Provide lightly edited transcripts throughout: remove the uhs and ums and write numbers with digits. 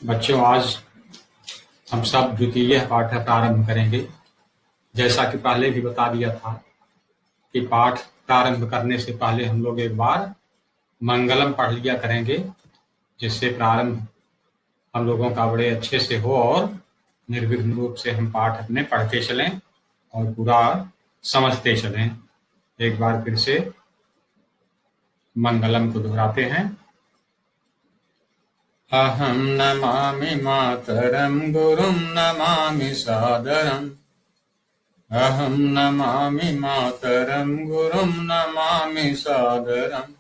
बच्चों, आज हम सब द्वितीय पाठ प्रारंभ करेंगे। जैसा कि पहले भी बता दिया था कि पाठ प्रारंभ करने से पहले हम लोग एक बार मंगलम पढ़ लिया करेंगे, जिससे प्रारंभ हम लोगों का बड़े अच्छे से हो और निर्विघ्न रूप से हम पाठ अपने पढ़ते चलें और पूरा समझते चलें। एक बार फिर से मंगलम को दोहराते हैं। अहं नमामि मातरं गुरुं नमामि सादरम्। अहं नमामि मातरं गुरुं नमामि सादरम्।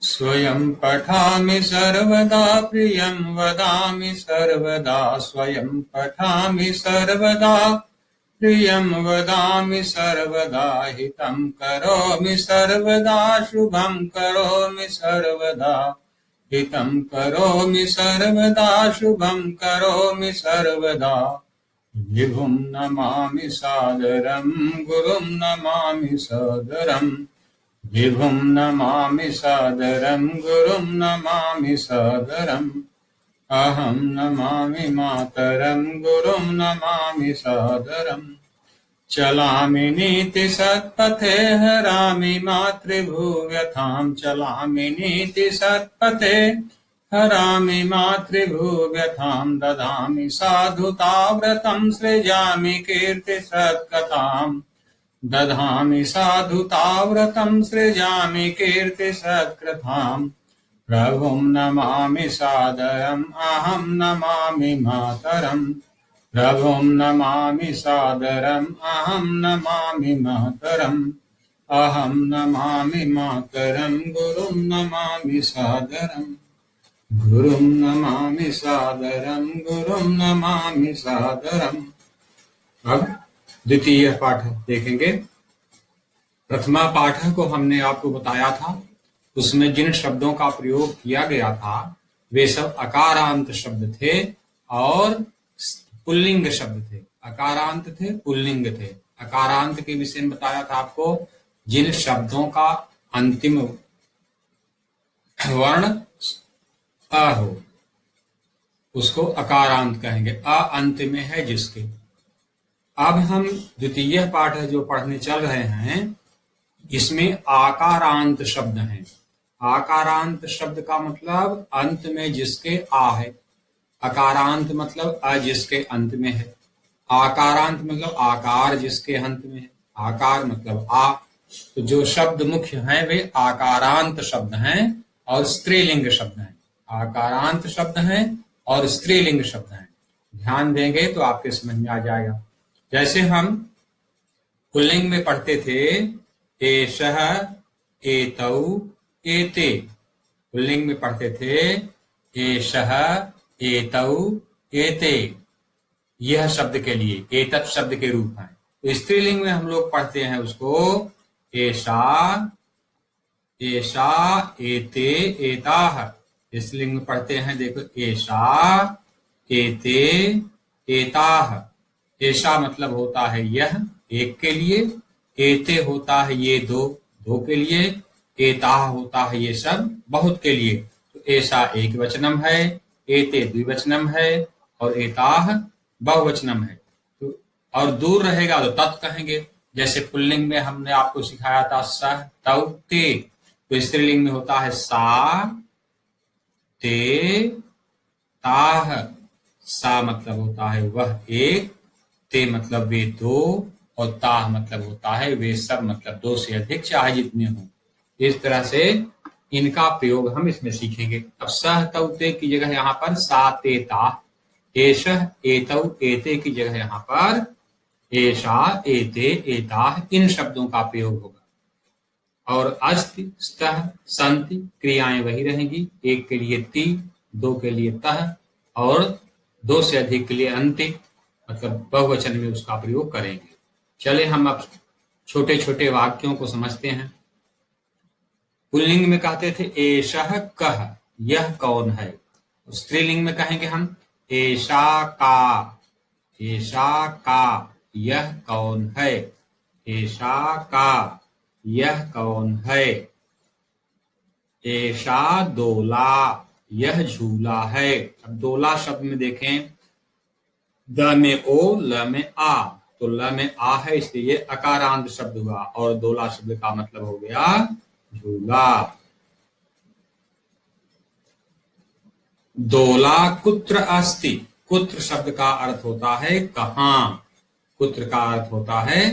स्वयं पठामि सर्वदा प्रियं वदामि सर्वदा। स्वयं पठामि सर्वदा प्रियं वदामि सर्वदा। हितं करोमि सर्वदा शुभं करोमि सर्वदा। हितं करोमि सर्वदा शुभं करोमि सर्वदा। विभुं नमामि सादरं गुरुं नमामि सादरम्। विभुं नमामि सादरं गुरुं नमामि सादरम्। अहं नमामि मातरं गुरुं नमामि सादरम्। चलामि नीति सत्पथे हरामि मातृभुव्यथां। चलामि नीति सत्पथे हरामि मातृभुव्यथां। ददामि साधुताव्रतं सृजामि कीर्तिसत्कथाम्। दधामि साधुताव्रतं सृजामि कीर्तिसत्कृताम्। प्रभुं नमामि सादरम् अहं नमामि मातरम्। प्रभुं नमामि सादरम् अहं नमामि मातरम्। अहं नमामि मातरं गुरुं नमामि सादरम्। गुरुं नमामि सादरं गुरुं नमामि सादरम्। अब द्वितीय पाठ देखेंगे। प्रथमा पाठ को हमने आपको बताया था, उसमें जिन शब्दों का प्रयोग किया गया था वे सब अकारांत शब्द थे और पुल्लिंग शब्द थे। अकारांत थे, पुल्लिंग थे। अकारांत के विषय में बताया था आपको, जिन शब्दों का अंतिम वर्ण अ हो उसको अकारांत कहेंगे। अ अंत में है जिसके। अब हम द्वितीय पाठ जो पढ़ने चल रहे हैं, इसमें आकारांत शब्द हैं। आकारांत शब्द का मतलब अंत में जिसके आ है। अकारांत मतलब अ जिसके अंत में है। आकारांत मतलब आकार जिसके अंत में है। आकार मतलब आ। तो जो शब्द मुख्य हैं वे आकारांत शब्द हैं और स्त्रीलिंग शब्द हैं। आकारांत शब्द हैं और स्त्रीलिंग शब्द हैं। ध्यान देंगे तो आपके समझ में आ जाएगा। जैसे हम पुल्लिंग में पढ़ते थे, एषः, एतौ, एते। पुल्लिंग में पढ़ते थे, एषः, एतौ, एते। यह शब्द के लिए एतत् शब्द के रूप है। तो स्त्रीलिंग में हम लोग पढ़ते हैं उसको एषा, एषा, एते, एताः। स्त्रीलिंग में पढ़ते हैं, देखो, एषा, एते, एताः। एषा मतलब होता है यह, एक के लिए। एते होता है ये, दो, दो के लिए। एताः होता है ये सब, बहुत के लिए। तो एषा एक वचनम है, एते द्विवचनम है और एताः बहुवचनम है। तो और दूर रहेगा तो तत् कहेंगे। जैसे पुल्लिंग में हमने आपको सिखाया था सह, तौ, ते। तो स्त्रीलिंग में होता है सा, ते, ताह। सा मतलब होता है वह एक, ते मतलब वे दो और ताह मतलब होता है वे सब, मतलब दो से अधिक चाहे जितने हों। इस तरह से इनका प्रयोग हम इसमें सीखेंगे। अब सह, तौ, ते की जगह यहाँ पर सा, ते, ताह। एषः, एतौ, एते की जगह यहाँ पर एषा, एते, एताः इन शब्दों का प्रयोग होगा। और अस्ति, स्तः, सन्ति क्रियाएं वही रहेंगी। एक के लिए ति, दो के लिए तः और दो से अधिक के लिए अन्ति, मतलब बहुवचन में उसका प्रयोग करेंगे। चले हम अब छोटे छोटे वाक्यों को समझते हैं। पुल्लिंग में कहते थे एषः कः, यह कौन है। स्त्रीलिंग में कहेंगे हम एषा का, एषा का, यह कौन है। एषा का, यह कौन है। एषा दोला, यह झूला है। अब दोला शब्द में देखें, द में ओ, ल में आ, तो ल में आ है इसलिए ये अकारांत शब्द हुआ और दोला शब्द का मतलब हो गया झूला। दोला कुत्र अस्ति, कुत्र शब्द का अर्थ होता है कहां, कुत्र का अर्थ होता है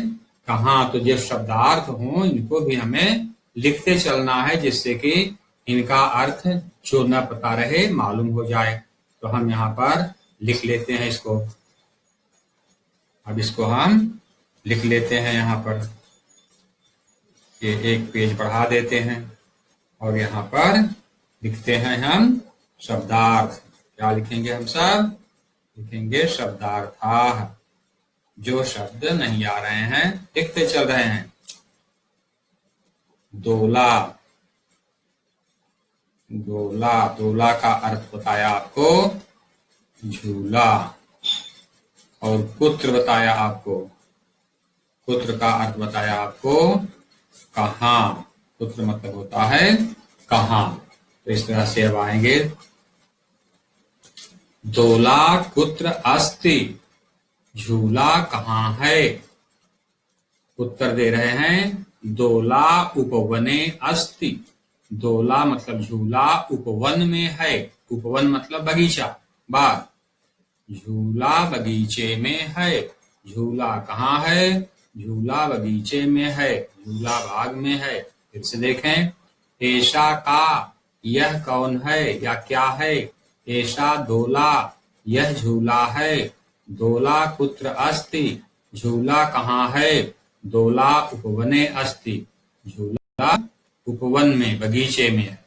कहां। तो जो शब्दार्थ हो इनको भी हमें लिखते चलना है जिससे कि इनका अर्थ जो न पता रहे मालूम हो जाए। तो हम यहाँ पर लिख लेते हैं इसको। अब इसको हम लिख लेते हैं यहाँ पर, ये एक पेज बढ़ा देते हैं और यहाँ पर लिखते हैं हम शब्दार्थ। क्या लिखेंगे हम सब? लिखेंगे शब्दार्थ। जो शब्द नहीं आ रहे हैं लिखते चल रहे हैं। दोला, दोला, दोला का अर्थ बताया आपको झूला। और पुत्र बताया आपको, पुत्र का अर्थ बताया आपको कहां, पुत्र मतलब होता है कहां। तो इस तरह से अब आएंगे, दोला कुत्र अस्ति, झूला कहां है। उत्तर दे रहे हैं दोला उपवने अस्ति, दोला मतलब झूला उपवन में है। उपवन मतलब बगीचा, बाग। झूला बगीचे में है। झूला कहाँ है? झूला बगीचे में है, झूला बाग में है। फिर से देखें, ऐसा का, यह कौन है या क्या है। ऐसा दोला, यह झूला है। दोला कुत्र अस्ति, झूला कहाँ है। दोला उपवने अस्ति, झूला उपवन में बगीचे में है।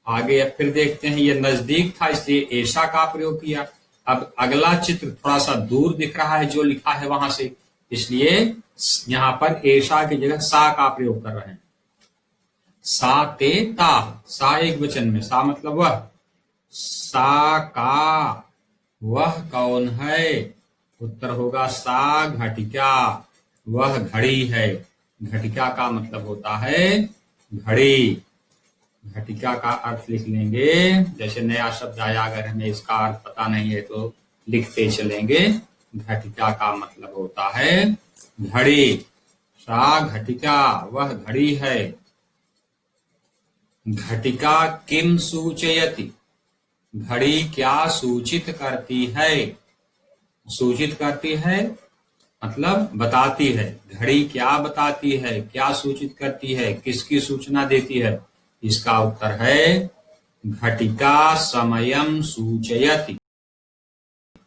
आगे अब फिर देखते हैं, ये नजदीक था इसलिए ऐसा का प्रयोग किया। अब अगला चित्र थोड़ा सा दूर दिख रहा है जो लिखा है वहां से, इसलिए यहां पर ऐसा की जगह सा का प्रयोग कर रहे हैं। सा ते ता, सा एक वचन में, सा मतलब वह। सा का, वह कौन है। उत्तर होगा सा घटिका, वह घड़ी है। घटिका का मतलब होता है घड़ी। घटिका का अर्थ लिख लेंगे, जैसे नया शब्द आया अगर हमें इसका अर्थ पता नहीं है तो लिखते चलेंगे। घटिका का मतलब होता है घड़ी। सा घटिका, वह घड़ी है। घटिका किम सूचयति, घड़ी क्या सूचित करती है। सूचित करती है मतलब बताती है। घड़ी क्या बताती है, क्या सूचित करती है, किसकी सूचना देती है। इसका उत्तर है घटिका समयम सूचयति,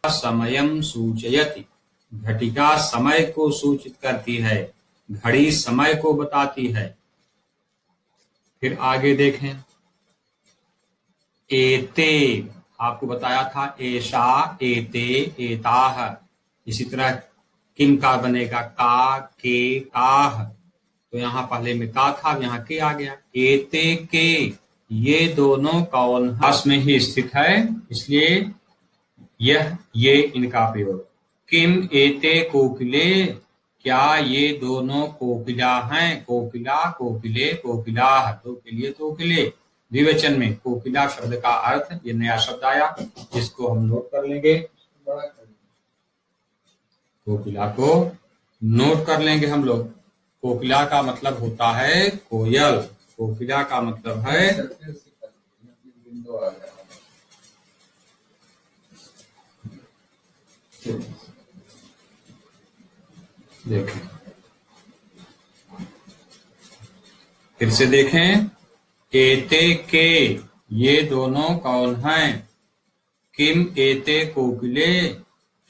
समयम सूचयति। घटिका समय को सूचित करती है, घड़ी समय को बताती है। फिर आगे देखें, एते, आपको बताया था ऐसा, एते, एताह। इसी तरह किम का बनेगा का, के, काह। तो यहाँ पहले में का था, यहाँ के आ गया। एते के, ये दोनों कौन हस में ही स्थित है, इसलिए यह ये इनका प्रयोग। किम एते कोकिले, क्या ये दोनों कोकिला हैं। कोकिला, कोकिले, कोकिलाह, तो के लिए कोकिले द्विवचन में। कोकिला शब्द का अर्थ, ये नया शब्द आया जिसको हम नोट कर लेंगे। कोकिला को नोट कर लेंगे हम लोग। कोकिला का मतलब होता है कोयल। कोकिला का मतलब है, देखें फिर से देखें, एते के, ये दोनों कौन हैं। किम एते कोकिले,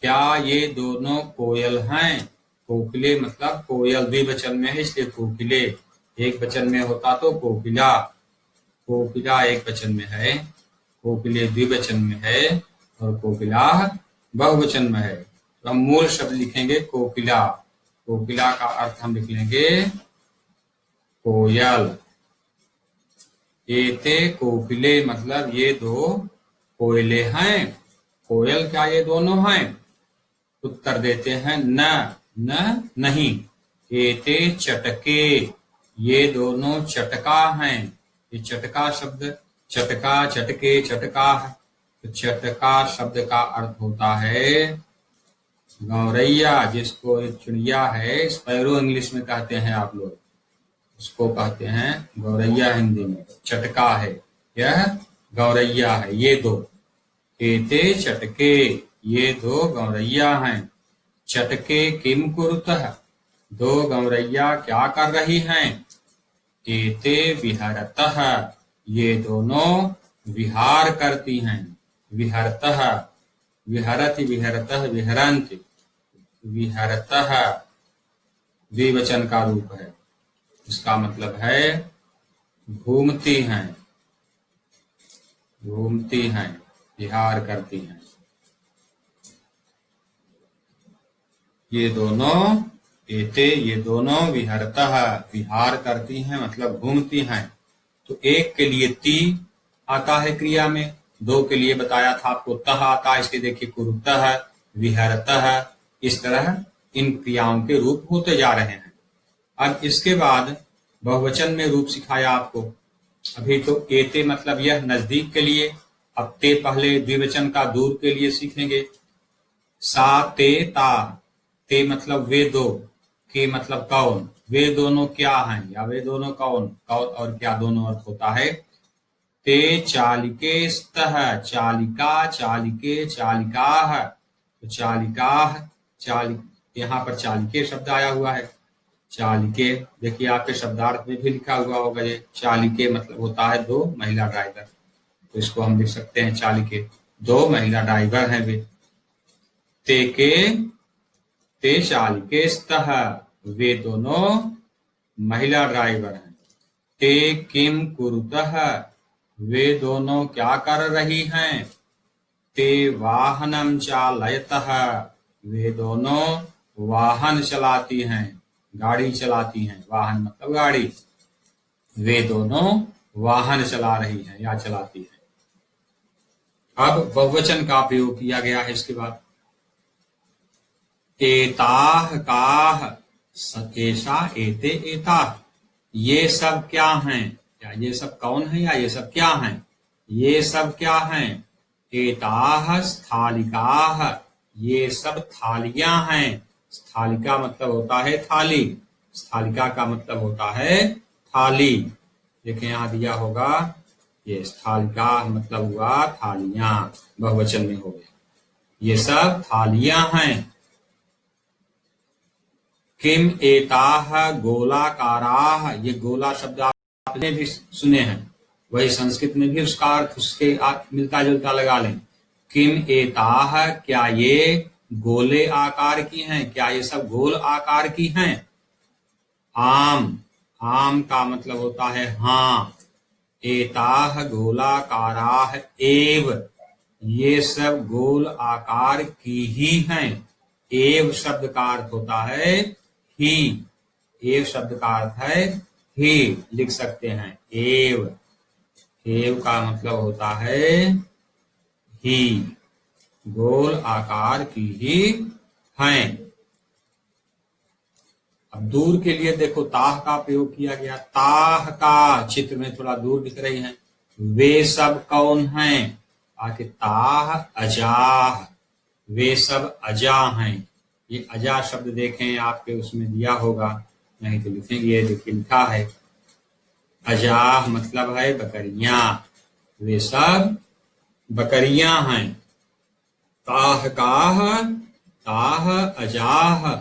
क्या ये दोनों कोयल हैं। कोकिले मतलब कोयल, द्विवचन में है इसलिए कोकिले। एक वचन में होता तो कोकिला। कोकिला एक वचन में है, कोकिले द्विवचन में है और कोकिला बहुवचन में है। तो हम मूल शब्द लिखेंगे कोकिला। कोकिला का अर्थ हम लिख लेंगे कोयल। एते कोकिले मतलब ये दो कोयले हैं। कोयल क्या ये दोनों हैं। उत्तर देते हैं न, न नहीं। एते चटके, ये दोनों चटका हैं। ये चटका शब्द चटका, चटके, चटका। तो चटका शब्द का अर्थ होता है गौरैया, जिसको एक चिड़िया है, स्पैरो इंग्लिश में कहते हैं आप लोग, उसको कहते हैं गौरैया हिंदी में। चटका है, यह गौरैया है। ये दो एते चटके, ये दो गौरैया हैं। चटके किम कुरुतः, दो गौरैया क्या कर रही हैं। एते विहरतः, ये दोनों विहार करती हैं। विहरतः, विहरति, विहरतः, विहरन्ति। विहरतः द्विवचन का रूप है, इसका मतलब है घूमती हैं, घूमती हैं, विहार करती हैं। ये दोनों एते, ये दोनों विहरतः, विहार करती हैं मतलब घूमती हैं। तो एक के लिए ती आता है क्रिया में, दो के लिए बताया था आपको तह आता है। इसके देखिए कुरुतः, विहरतः, इस तरह इन क्रियाओं के रूप होते जा रहे हैं। अब इसके बाद बहुवचन में रूप सिखाया आपको। अभी तो एते मतलब यह नजदीक के लिए, अब ते पहले द्विवचन का दूर के लिए सीखेंगे। सा ते ता, ते मतलब वे दो, के मतलब कौन, वे दोनों क्या हैं या वे दोनों कौन, कौन और क्या दोनों अर्थ होता है। ते चालिके स्तः, चालिका, चालिके, चालिकाः। तो चालिकाः, यहाँ पर चालिके शब्द आया हुआ है। चालिके देखिए आपके शब्दार्थ में भी लिखा हुआ होगा, ये चालिके मतलब होता है दो महिला ड्राइवर। तो इसको हम लिख सकते हैं चालिके, दो महिला ड्राइवर हैं वे। ते के, ते चालिके स्तः, वे दोनों महिला ड्राइवर हैं। ते किम कुरुतः, वे दोनों क्या कर रही हैं। ते वाहनम चालयतः, वे दोनों वाहन चलाती हैं, गाड़ी चलाती हैं। वाहन मतलब गाड़ी, वे दोनों वाहन चला रही हैं या चलाती हैं। अब बहुवचन का प्रयोग किया गया है इसके बाद। एताः काः, एषा, एते, एताः, ये सब क्या हैं, या ये सब कौन है या ये सब क्या हैं। ये सब क्या हैं। एताः स्थालिकाः, ये सब थालियां हैं। स्थालिका मतलब होता है थाली, स्थालिका का मतलब होता है थाली। देखें यहां दिया होगा, ये स्थालिका मतलब हुआ थालियां, बहुवचन में हो गया। ये सब थालियां हैं। किम एताः गोलाकाराः, ये गोला शब्द आपने भी सुने हैं, वही संस्कृत में भी उसका अर्थ उसके मिलता जुलता लगा लें। किम एताः, क्या ये गोले आकार की हैं, क्या ये सब गोल आकार की हैं। आम, आम का मतलब होता है हाँ। एताः गोलाकाराः एव, ये सब गोल आकार की ही हैं। एव शब्द का अर्थ होता है ही, एव शब्द का अर्थ है ही, लिख सकते हैं एव। एव का मतलब होता है ही, गोल आकार की ही हैं। अब दूर के लिए देखो ताह का प्रयोग किया गया। ताह का चित्र में थोड़ा दूर दिख रही हैं। वे सब कौन हैं, आके ताह अजाह, वे सब अजा हैं। ये अजा शब्द देखें आपके उसमें दिया होगा, नहीं तो लिखेंगे, ये देखिए लिखा है अजाह मतलब है बकरियां, वे सब बकरियां हैं। ताह काह, ताह अजाह,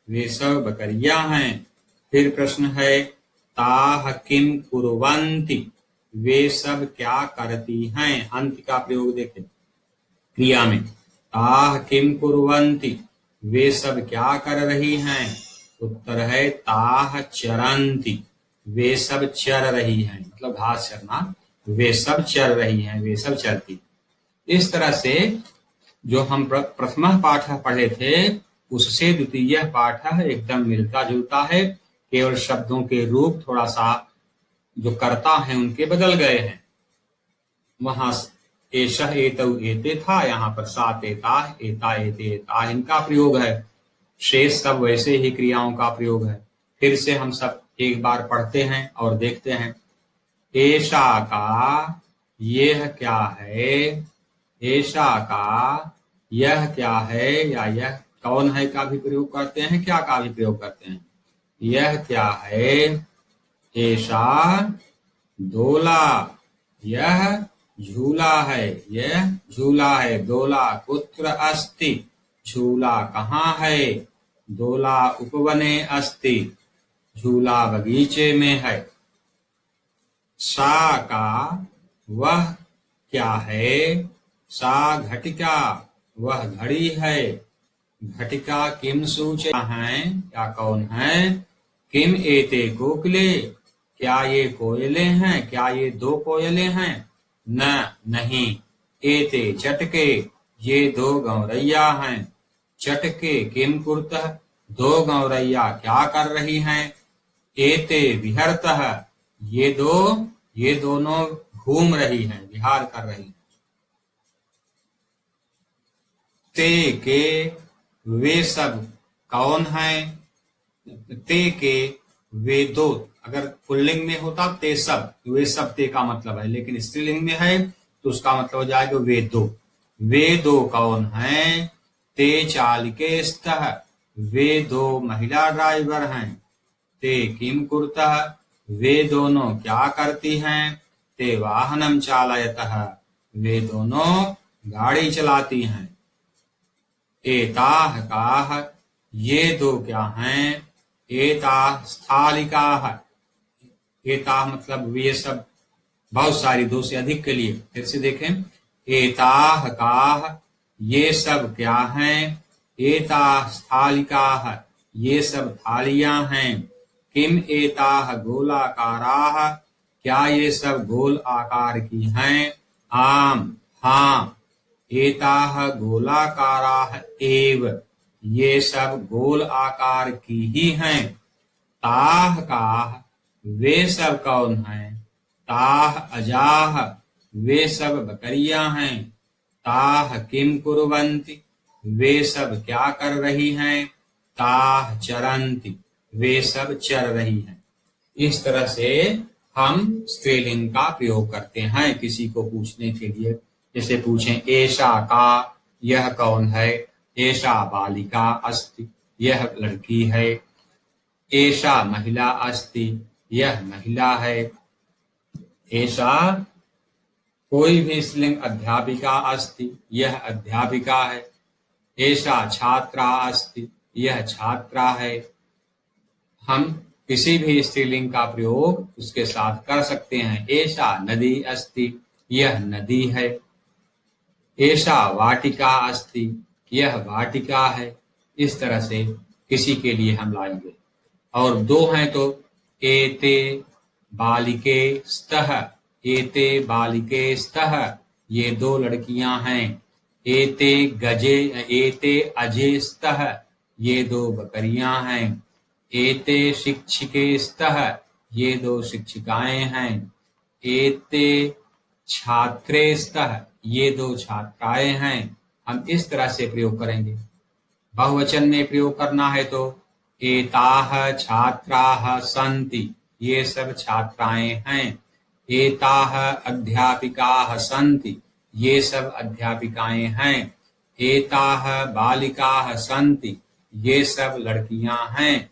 वे सब बकरियां हैं। फिर प्रश्न है ताह किम कुर्वन्ति, वे सब क्या करती हैं। अंत का प्रयोग देखें क्रिया में। ताह किम कुर्वन्ति, वे सब क्या कर रही हैं। उत्तर है ताह चरन्ति, वे सब चर रही हैं, मतलब घास चरना। वे सब चर रही हैं, वे सब चरती। इस तरह से जो हम प्रथम पाठ पढ़े थे उससे द्वितीय पाठ एकदम मिलता जुलता है, केवल शब्दों के रूप थोड़ा सा जो कर्ता है उनके बदल गए हैं। वहां एषः एतौ एते था, यहाँ पर सात एता, एता एते एता, इनका प्रयोग है। शेष सब वैसे ही क्रियाओं का प्रयोग है। फिर से हम सब एक बार पढ़ते हैं और देखते हैं। एषा का, यह क्या है, ऐसा का, यह क्या है या यह कौन है का भी प्रयोग करते हैं, क्या का भी प्रयोग करते हैं। यह क्या है, ऐसा डोला, यह झूला है, यह झूला है। डोला कुत्र अस्ति, झूला कहाँ है। डोला उपवने अस्ति, झूला बगीचे में है। सा का, वह क्या है। सा घटिका, वह घड़ी है। घटिका किम सूचना है, क्या कौन है। किम एते कोकिले, क्या ये कोयले हैं, क्या ये दो कोयले हैं। न नहीं। एते चटके, ये दो गौरैया हैं। चटके किम कुर्तः, दो गौरैया क्या कर रही हैं। एते विहरतः, ये दोनों घूम रही हैं, विहार कर रही हैं। ते के, वे सब कौन हैं। ते के, वे दो, अगर पुल्लिंग में होता ते सब, वे सब ते का मतलब है, लेकिन स्त्रीलिंग में है तो उसका मतलब हो जाएगा वे दो। वे दो कौन हैं। ते चालिके स्तः, वे दो महिला ड्राइवर हैं। ते किम कुर्तः, वे दोनों क्या करती हैं। ते वाहनम चालयतः, वे दोनों गाड़ी चलाती हैं। एताः काः, ये दो क्या हैं। एताः स्थालिकाः, एताः मतलब वे सब, बहुत सारी, दो से अधिक के लिए। फिर से देखें, एताः काः, ये सब क्या हैं। एताः स्थालिकाः, ये सब थालियां हैं। किम एताः गोलाकाराः, क्या ये सब गोल आकार की हैं। आम, हाँ। एताः गोलाकाराः एव, ये सब गोल आकार की ही हैं। ताः काः, वे सब कौन हैं। ताः अजाः, वे सब बकरियां हैं। ताः किम कुर्वन्ति, वे सब क्या कर रही हैं। ताः चरन्ति, वे सब चर रही हैं। इस तरह से हम स्त्रीलिंग का प्रयोग करते हैं किसी को पूछने के लिए। जैसे पूछें, एषा का, यह कौन है। एषा बालिका अस्ति, यह लड़की है। एषा महिला अस्ति, यह महिला है। एषा कोई भी स्त्रीलिंग अध्यापिका अस्ति, यह अध्यापिका है। एषा छात्रा अस्ति, यह छात्रा है। हम किसी भी स्त्रीलिंग का प्रयोग उसके साथ कर सकते हैं। एषा नदी अस्ति, यह नदी है। एषा वाटिका अस्ति, यह वाटिका है। इस तरह से किसी के लिए हम लाएंगे। और दो हैं तो एते बालिके स्तः, एते बालिके स्तः, ये दो लड़कियां हैं। एते गजे, एते अजे स्तः, ये दो बकरियां हैं। एते शिक्षिके स्तः, ये दो शिक्षिकाएं हैं। एते छात्रे स्तः, ये दो छात्राएं हैं। हम इस तरह से प्रयोग करेंगे। बहुवचन में प्रयोग करना है तो एताः छात्राः सन्ति, ये सब छात्राएं हैं। एताः अध्यापिकाः सन्ति, ये सब अध्यापिकाएं हैं। एताः बालिकाः सन्ति, ये सब लड़कियां हैं।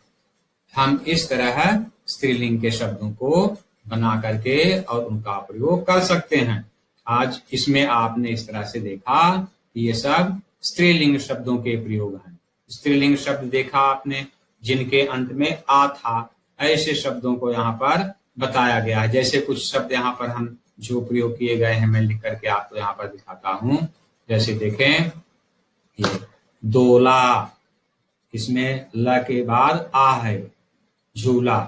हम इस तरह स्त्रीलिंग के शब्दों को बना करके और उनका प्रयोग कर सकते हैं। आज इसमें आपने इस तरह से देखा कि ये सब स्त्रीलिंग शब्दों के प्रयोग हैं। स्त्रीलिंग शब्द देखा आपने जिनके अंत में आ था, ऐसे शब्दों को यहाँ पर बताया गया है। जैसे कुछ शब्द यहाँ पर हम जो प्रयोग किए गए हैं, मैं लिख करके आपको यहाँ पर दिखाता हूँ। जैसे देखें, ये दोला, इसमें ल के बाद आ है। झूला,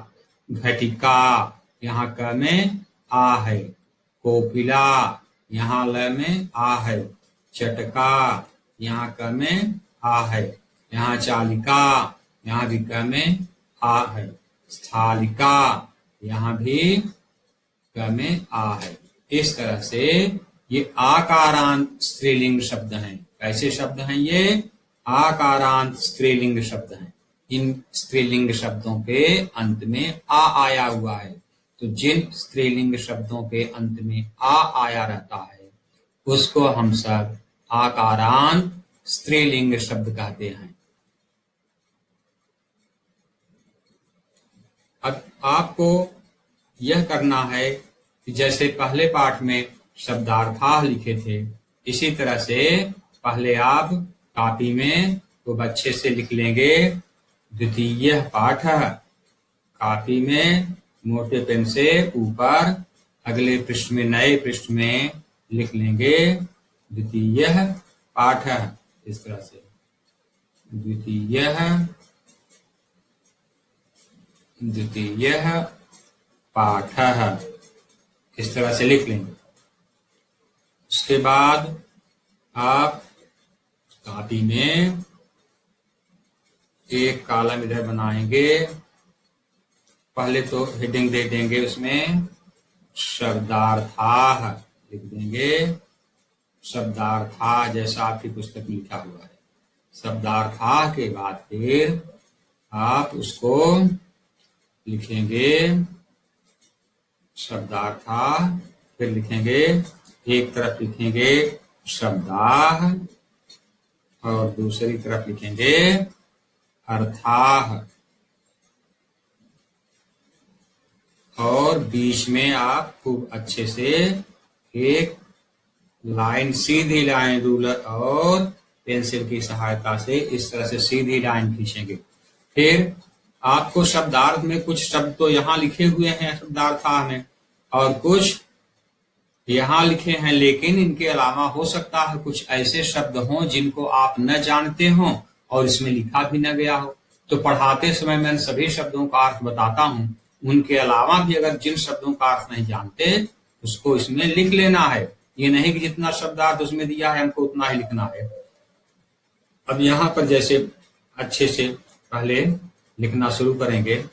घटिका, यहाँ क में आ है। कोकिला, यहाँ ल में आ है। चटका, यहाँ क में आ है। यहाँ चालिका, यहाँ भी क में आ है। स्थालिका, यहाँ भी क में आ है। इस तरह से ये आकारांत स्त्रीलिंग शब्द हैं। कैसे शब्द हैं ये? आकारांत स्त्रीलिंग शब्द हैं। इन स्त्रीलिंग शब्दों के अंत में आ आया हुआ है। तो जिन स्त्रीलिंग शब्दों के अंत में आ आया रहता है उसको हम सब आकारांत स्त्रीलिंग शब्द कहते हैं। अब आपको यह करना है कि जैसे पहले पाठ में शब्दार्थाः लिखे थे, इसी तरह से पहले आप कॉपी में खूब अच्छे से लिख लेंगे द्वितीय पाठः। कॉपी में मोटे पेन से ऊपर अगले पृष्ठ में, नए पृष्ठ में लिख लेंगे द्वितीय पाठः। इस तरह से द्वितीय पाठः इस तरह से लिख लेंगे। उसके बाद आप कॉपी में एक कॉलम इधर बनाएंगे। पहले तो हेडिंग दे देंगे, उसमें शब्दार्थाः लिख देंगे। शब्दार्थाः जैसा आपकी पुस्तक में लिखा हुआ है। शब्दार्थाः के बाद फिर आप उसको लिखेंगे शब्दार्थाः, फिर लिखेंगे एक तरफ लिखेंगे शब्दाः और दूसरी तरफ लिखेंगे अर्थाः, और बीच में आप खूब अच्छे से एक लाइन, सीधी लाइन रूलर और पेंसिल की सहायता से इस तरह से सीधी लाइन खींचेंगे। फिर आपको शब्दार्थ में कुछ शब्द तो यहाँ लिखे हुए हैं शब्दार्थाः में और कुछ यहाँ लिखे हैं, लेकिन इनके अलावा हो सकता है कुछ ऐसे शब्द हों जिनको आप न जानते हों और इसमें लिखा भी न गया हो। तो पढ़ाते समय मैं सभी शब्दों का अर्थ बताता हूँ। उनके अलावा भी अगर जिन शब्दों का अर्थ नहीं जानते उसको इसमें लिख लेना है। ये नहीं कि जितना शब्दार्थ उसमें दिया है हमको उतना ही लिखना है। अब यहाँ पर जैसे अच्छे से पहले लिखना शुरू करेंगे।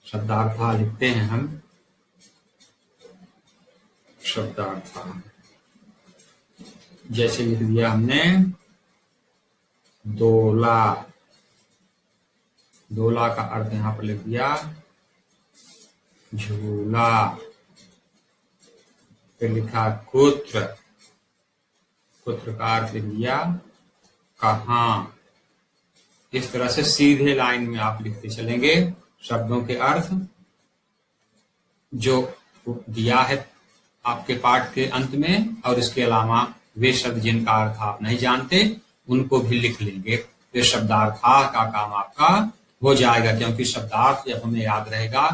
शब्दार्थाः लिखते हैं हम। शब्दार्थाः जैसे लिख दिया हमने दोला, दोला का अर्थ यहाँ पर लिख दिया झूला। फिर लिखा कुत्र, कुत्र का अर्थ लिख दिया कहाँ। इस तरह से सीधे लाइन में आप लिखते चलेंगे शब्दों के अर्थ जो दिया है आपके पाठ के अंत में, और इसके अलावा वे शब्द जिनका अर्थ आप नहीं जानते उनको भी लिख लेंगे। तो शब्दार्थाः का काम आपका हो जाएगा, क्योंकि शब्दार्थ जब हमें याद रहेगा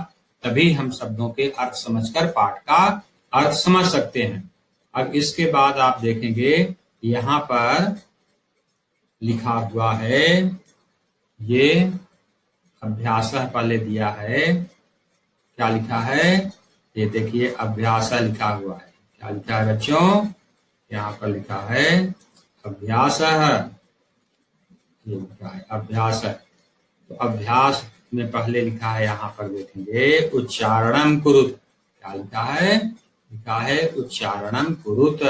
तभी हम शब्दों के अर्थ समझकर पाठ का अर्थ समझ सकते हैं। अब इसके बाद आप देखेंगे यहाँ पर लिखा हुआ है, ये अभ्यासः पहले दिया है। क्या लिखा है ये देखिए, अभ्यासः लिखा हुआ है। क्या लिखा है बच्चों? यहाँ पर लिखा है अभ्यासः, ये लिखा है अभ्यासः। तो अभ्यास में पहले लिखा है, यहाँ पर देखेंगे उच्चारणं कुरुत। क्या लिखा है? लिखा है उच्चारणं कुरुत।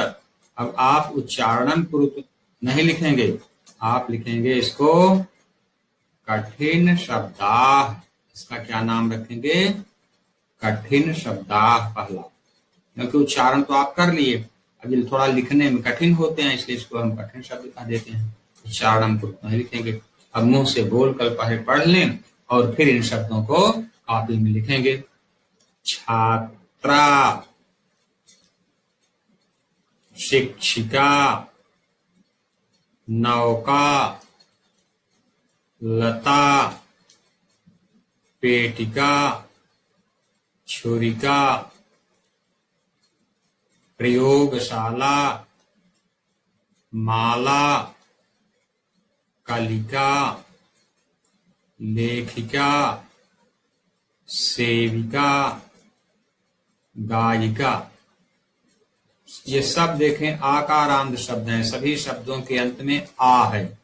अब आप उच्चारणं कुरुत नहीं लिखेंगे, आप लिखेंगे इसको कठिन शब्दाः। इसका क्या नाम रखेंगे? कठिन शब्दाः पहला, क्योंकि उच्चारण तो आप कर लिए, अब ये थोड़ा लिखने में कठिन होते हैं इसलिए इसको हम कठिन शब्द कह देते हैं। उच्चारण कुरुत नहीं लिखेंगे। अब मुंह से बोल कर पहले पढ़ लें और फिर इन शब्दों को कॉपी में लिखेंगे। छात्रा, शिक्षिका, नौका, लता, पेटिका, छुरिका, प्रयोगशाला, माला, कलिका, लेखिका, सेविका, गायिका। ये सब देखें आकारांत शब्द हैं, सभी शब्दों के अंत में आ है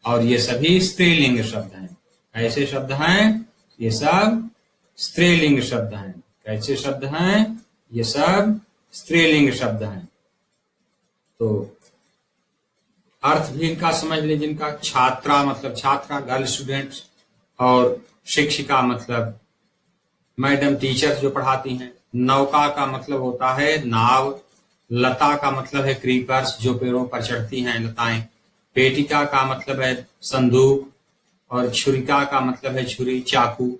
और ये सभी स्त्रीलिंग शब्द हैं। कैसे शब्द हैं? ये सब स्त्रीलिंग शब्द हैं। कैसे शब्द हैं? ये सब स्त्रीलिंग शब्द हैं। तो अर्थ भी इनका समझ ले, जिनका छात्रा मतलब छात्रा गर्ल स्टूडेंट, और शिक्षिका मतलब मैडम टीचर जो पढ़ाती हैं। नौका का मतलब होता है नाव। लता का मतलब है क्रीपर्स, जो पेड़ों पर चढ़ती हैं लताएं। पेटिका का मतलब है संदूक, और छुरिका का मतलब है छुरी, चाकू।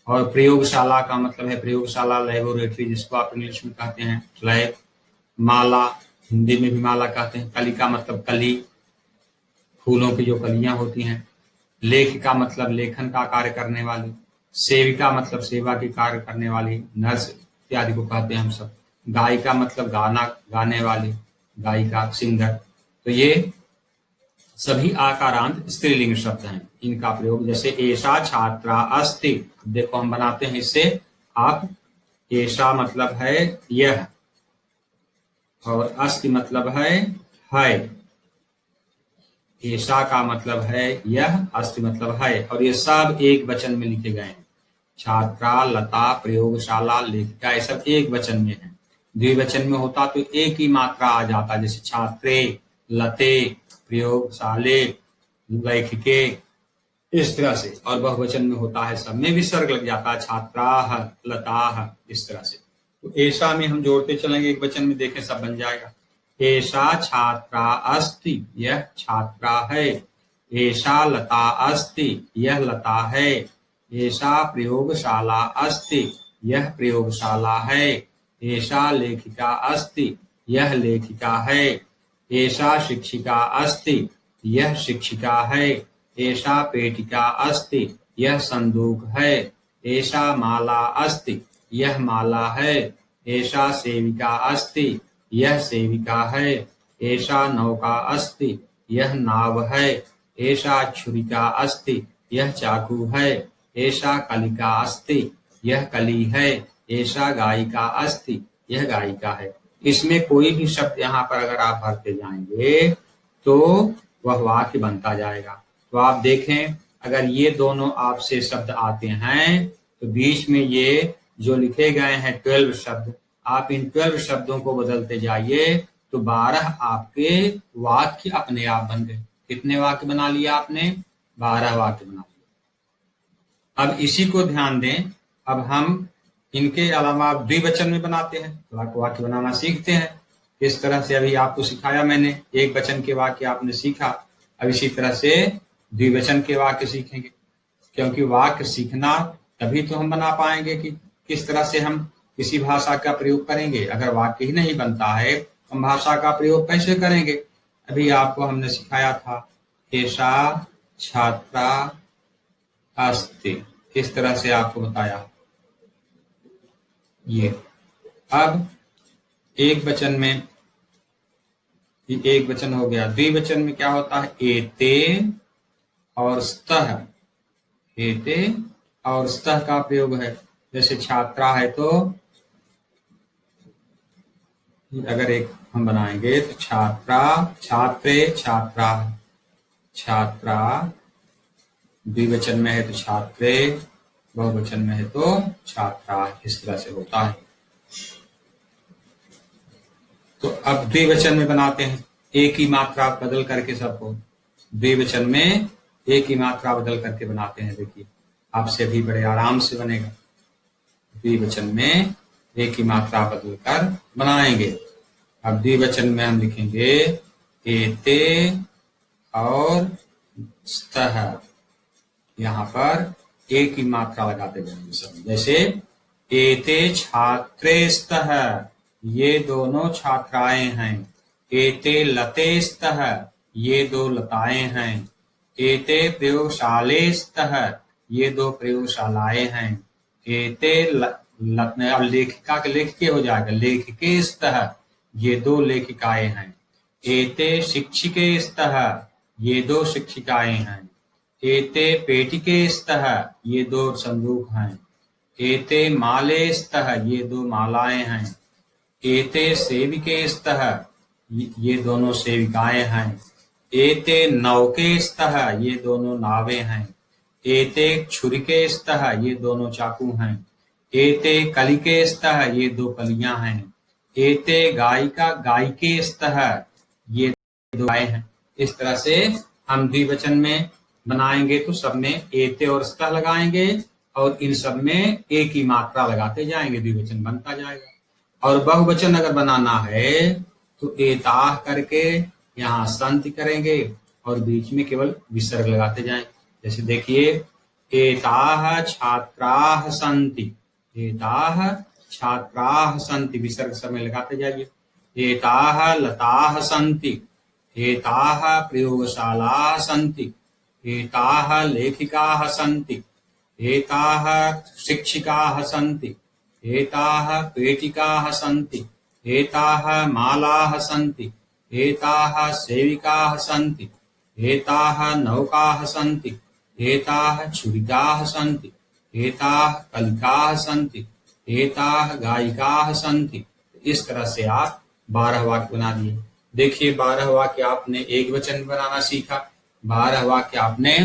और प्रयोगशाला का मतलब है प्रयोगशाला, लेबोरेटरी, जिसको आप इंग्लिश में कहते हैं लैब। माला, हिंदी में भी माला कहते हैं। कली का मतलब कली, फूलों की जो कलियां होती हैं। लेख का मतलब लेखन का कार्य करने वाली। सेविका मतलब सेवा की कार्य करने वाली, नर्स इत्यादि को कहते हैं हम सब। गायिका मतलब गाना गाने वाली, गायिका, सिंगर। तो ये सभी आकारांत स्त्रीलिंग शब्द हैं। इनका प्रयोग जैसे एषा छात्रा अस्ति, देखो हम बनाते हैं इससे आप। एषा मतलब है यह, और अस्ति मतलब है। एषा का मतलब है यह, अस्ति मतलब है, और ये सब एक वचन में लिखे गए हैं। छात्रा, लता, प्रयोगशाला, लेखिका, ये सब एक वचन में है। द्विवचन में होता तो एक ही मात्रा आ जाता, जैसे छात्रे, लते, प्रयोगशाले, लेखिके, इस तरह से। और बहुवचन में होता है सब में विसर्ग लग जाता है, छात्राः, लताः, इस तरह से। तो ऐसा में हम जोड़ते चलेंगे, एक वचन में देखें सब बन जाएगा। एषा छात्रा अस्ति, यह छात्रा है। एषा लता अस्ति, यह लता है। एषा प्रयोगशाला अस्ति, यह प्रयोगशाला है। एषा लेखिका अस्ति, यह लेखिका है। एषा शिक्षिका अस्ति, यह शिक्षिका है। एषा पेटिका अस्ति, यह संदूक है। एषा माला अस्ति, यह माला है। एषा सेविका अस्ति, यह सेविका है। एषा नौका अस्ति, यह नाव है। एषा छुरिका अस्ति, यह चाकू है। एषा कलिका अस्ति, यह कली है। एषा गायिका अस्ति, यह गायिका है। इसमें कोई भी शब्द यहाँ पर अगर आप भरते जाएंगे तो वह वाक्य बनता जाएगा। तो आप देखें, अगर ये दोनों आपसे शब्द आते हैं तो बीच में ये जो लिखे गए हैं 12 शब्द, आप इन 12 शब्दों को बदलते जाइए तो 12 आपके वाक्य अपने आप बन गए। कितने वाक्य बना लिया आपने? 12 वाक्य बना लिया। अब इसी को ध्यान दें, अब हम इनके अलावा आप द्विवचन में बनाते हैं, वाक्य बनाना सीखते हैं। इस तरह से अभी आपको सिखाया मैंने, एक वचन के वाक्य आपने सीखा। अब इसी तरह से द्विवचन के वाक्य सीखेंगे, क्योंकि वाक्य सीखना तभी तो हम बना पाएंगे कि किस तरह से हम किसी भाषा का प्रयोग करेंगे। अगर वाक्य ही नहीं बनता है हम भाषा का प्रयोग कैसे करेंगे? अभी आपको हमने सिखाया था, एषा छात्रा अस्ति, इस तरह से आपको बताया। ये अब एक वचन में, एक वचन हो गया। द्विवचन में क्या होता है? एते और स्तः, एते और स्तः का प्रयोग है। जैसे छात्रा है तो अगर एक हम बनाएंगे तो छात्रा, छात्रे, छात्रा, छात्रा, द्विवचन में है तो छात्रे, बहुवचन में है तो छात्रा, इस तरह से होता है। तो अब द्विवचन में बनाते हैं, एक ही मात्रा बदल करके सबको। द्विवचन में एक ही मात्रा बदल करके बनाते हैं। देखिए आपसे भी बड़े आराम से बनेगा। द्विवचन में एक ही मात्रा बदल कर बनाएंगे। अब द्विवचन में हम लिखेंगे एते और स्तः, यहाँ पर एक ही मात्रा लगाते जाएंगे सब। जैसे एते छात्रे स्तः, ये दोनों छात्राएं हैं। एते लते स्तः, ये दो लताएं हैं। एते प्रयोगशाले स्तः, ये दो प्रयोगशालाएं हैं। एते अब लेखिका के लेखिके हो जाएगा, लेखिके स्तः, ये दो लेखिकाएं हैं। एते शिक्षिके स्तः, ये दो शिक्षिकाएं हैं। एते पेटिके स्तः, ये दो संदूक हैं। एते माले स्तः, ये दो मालाएं हैं। एते सेविके स्तः, ये दोनों सेविकाएं हैं। एते नौके स्तः, ये दोनों नावें हैं। एते छुरिके स्तः, ये दोनों चाकू हैं। एते कलिके स्तः, ये दो कलियां हैं। एते गायिका गायिके स्तः, ये दो गाय हैं। इस तरह से हम द्विवचन में बनाएंगे तो सब में एते और स्तः लगाएंगे, और इन सब में एक ही मात्रा लगाते जाएंगे, द्विवचन बनता जाएगा। और बहुवचन अगर बनाना है तो एताह करके यहाँ संति करेंगे और बीच में केवल विसर्ग लगाते जाएं। जैसे देखिए, एताह छात्राः सन्ति, एताह छात्राः सन्ति, विसर्ग समय लगाते जाइए। एताः लताः सन्ति, एताः प्रयोगशालाः सन्ति, एताः लेखिकाः सन्ति, एताः शिक्षिकाः सन्ति, एताः पेटिकाः सन्ति, एताः मालाः सन्ति, एताः सेविकाः सन्ति, एताः नौकाः सन्ति, एताः छुरिकाः सन्ति, एताः कलिकाः सन्ति, एताः गायिकाः सन्ति। इस तरह से आप 12 वाक्य बना दिए। देखिए, 12 वाक्य आपने एक वचन में बनाना सीखा, 12 वाक्य आपने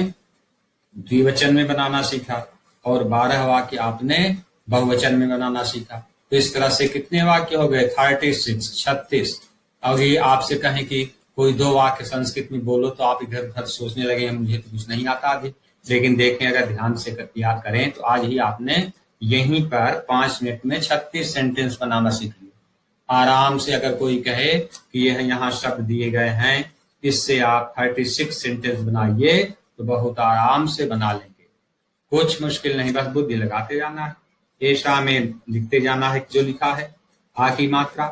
द्विवचन में बनाना सीखा और 12 वाक्य आपने बहुवचन में बनाना सीखा। तो इस तरह से कितने वाक्य हो गए? 36। अब ये आपसे कहें कि कोई 2 वाक्य संस्कृत में बोलो तो आप इधर उधर सोचने लगे मुझे तो कुछ नहीं आता अभी। लेकिन देखें, अगर ध्यान से याद करें तो आज ही आपने यहीं पर 5 मिनट में 36 सेंटेंस बनाना सीख लिया। आराम से अगर कोई कहे कि यह यहाँ शब्द दिए गए हैं, इससे आप 36 सेंटेंस बनाइए तो बहुत आराम से बना लेंगे। कुछ मुश्किल नहीं, बस बुद्धि लगाते जाना है। ऐसा में लिखते जाना है जो लिखा है, आ की मात्रा।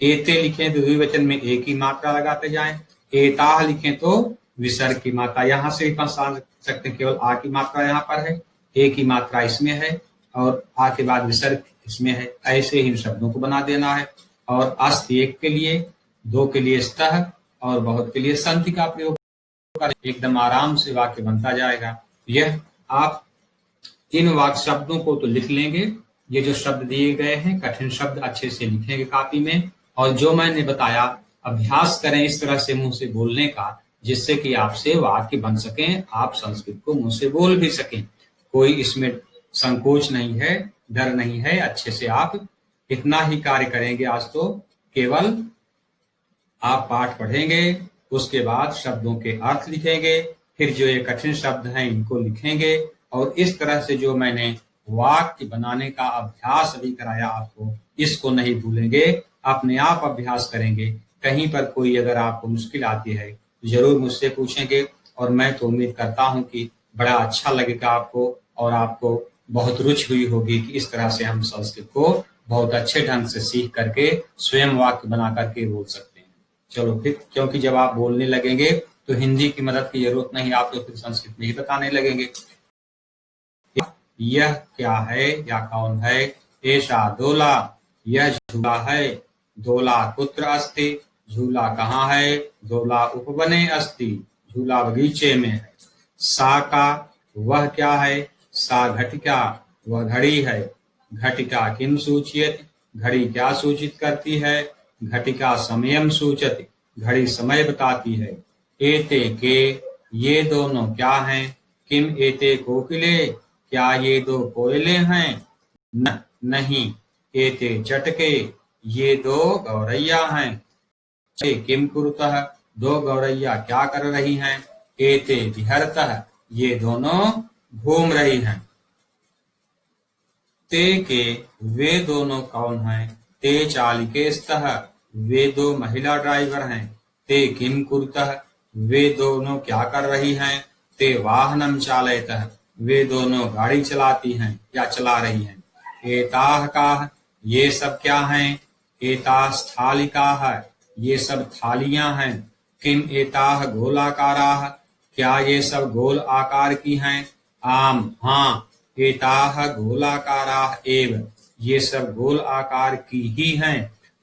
एते लिखें तो द्विवचन में एक ही मात्रा लगाते जाएं। एताह लिखें तो विसर्ग की मात्रा यहाँ से भी पहचान सकते हैं, केवल आ की मात्रा यहाँ पर है, एक ही मात्रा इसमें है और आ के बाद विसर्ग इसमें है। ऐसे ही शब्दों को बना देना है। और अस्त एक के लिए, 2 के लिए स्तः और बहुत के लिए संति का प्रयोग कर एकदम आराम से वाक्य बनता जाएगा। यह आप इन वाक्य शब्दों को तो लिख लेंगे, ये जो शब्द दिए गए हैं कठिन शब्द अच्छे से लिखेंगे कापी में, और जो मैंने बताया अभ्यास करें इस तरह से मुंह से बोलने का, जिससे कि आपसे वाक्य बन सकें, आप संस्कृत को मुंह से बोल भी सकें। कोई इसमें संकोच नहीं है, डर नहीं है। अच्छे से आप इतना ही कार्य करेंगे आज तो, केवल आप पाठ पढ़ेंगे, उसके बाद शब्दों के अर्थ लिखेंगे, फिर जो ये कठिन शब्द हैं इनको लिखेंगे, और इस तरह से जो मैंने वाक्य बनाने का अभ्यास अभी कराया आपको, इसको नहीं भूलेंगे। अपने आप अभ्यास करेंगे। कहीं पर कोई अगर आपको मुश्किल आती है तो जरूर मुझसे पूछेंगे, और मैं तो उम्मीद करता हूं कि बड़ा अच्छा लगेगा आपको, और आपको बहुत रुचि हुई होगी कि इस तरह से हम संस्कृत को बहुत अच्छे ढंग से सीख करके स्वयं वाक्य बना करके बोल सकते हैं। चलो फिर, क्योंकि जब आप बोलने लगेंगे तो हिंदी की मदद की जरूरत नहीं, आप तो फिर संस्कृत में ही बताने लगेंगे। यह क्या है या कौन है? ऐसा दोला, यह झूला है। दोला कुत्र अस्ति, झूला कहाँ है? दोला उपवने अस्ति, झूला बगीचे में है। सा का, वह क्या है? सा घटिका, वह घड़ी है। घटिका किम सूचयति, घड़ी क्या सूचित करती है? घटिका समयम सूचयति, घड़ी समय बताती है। एते के, ये दोनों क्या हैं? किम एते कोकिले, क्या ये 2 कोयले हैं? न, नहीं। एते चटके, ये 2 गौरैया हैं। किम कुरुतः, 2 गौरैया क्या कर रही हैं? एते विहरतः, ये दोनों घूम रही हैं। ते के, वे दोनों कौन हैं? ते चालिके स्तः, वे 2 महिला ड्राइवर हैं। ते किम कुरुतः, वे दोनों क्या कर रही हैं? ते वाहनम चालयतः, वे दोनों गाड़ी चलाती हैं या चला रही हैं। एताह काह, ये सब क्या हैं? एताह स्थालिकाः, ये सब थालियां हैं। किम एताह गोलाकाराः, क्या ये सब गोल आकार की हैं? आम, हाँ। एताह गोलाकाराः एव, ये सब गोल आकार की ही हैं।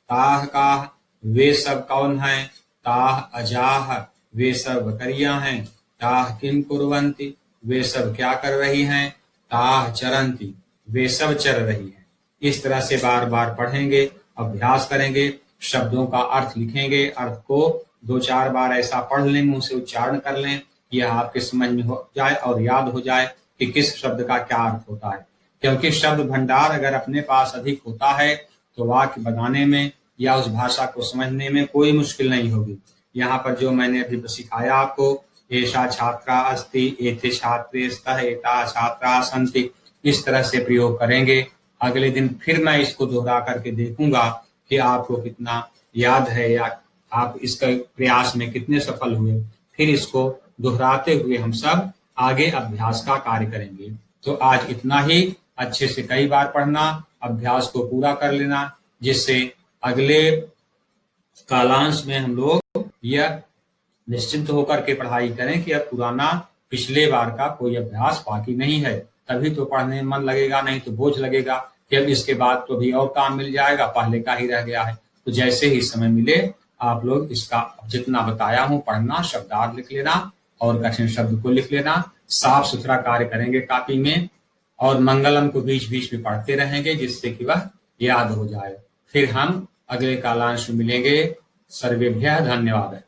ताह काह, वे सब कौन हैं? ताह अजाह, वे सब बकरियां हैं। ताह किम कुर्वन्ति, वे सब क्या कर रही हैं? ताह चरन्ति, वे सब चर रही हैं। इस तरह से बार बार पढ़ेंगे, अभ्यास करेंगे, शब्दों का अर्थ लिखेंगे, अर्थ को 2-4 बार ऐसा पढ़ लें, मुंह से उच्चारण कर लें, यह आपके समझ में हो जाए और याद हो जाए कि किस शब्द का क्या अर्थ होता है। क्योंकि शब्द भंडार अगर अपने पास अधिक होता है तो वाक्य बनाने में या उस भाषा को समझने में कोई मुश्किल नहीं होगी। यहाँ पर जो मैंने अभी सिखाया आपको, एषा छात्रा अस्ति, एते छात्रे स्तः, एता छात्रा सन्ति, इस तरह से प्रयोग करेंगे। अगले दिन फिर मैं इसको दोहरा करके देखूंगा कि आपको कितना याद है या आप इसका प्रयास में कितने सफल हुए। फिर इसको दोहराते हुए हम सब आगे अभ्यास का कार्य करेंगे। तो आज इतना ही। अच्छे से कई बार पढ़ना, अभ्यास को पूरा कर लेना, जिससे अगले कालांश में हम लोग यह निश्चिंत होकर के पढ़ाई करें कि अब पुराना पिछले बार का कोई अभ्यास बाकी नहीं है। तभी तो पढ़ने में मन लगेगा, नहीं तो बोझ लगेगा कि अब इसके बाद तो भी और काम मिल जाएगा, पहले का ही रह गया है। तो जैसे ही समय मिले आप लोग इसका जितना बताया हूं पढ़ना, शब्दार्थ लिख लेना और कठिन शब्द को लिख लेना। साफ सुथरा कार्य करेंगे कॉपी में और मंगलम को बीच बीच में पढ़ते रहेंगे, जिससे कि वह याद हो जाए। फिर हम अगले कालांश में मिलेंगे। सर्वेभ्यः धन्यवाद।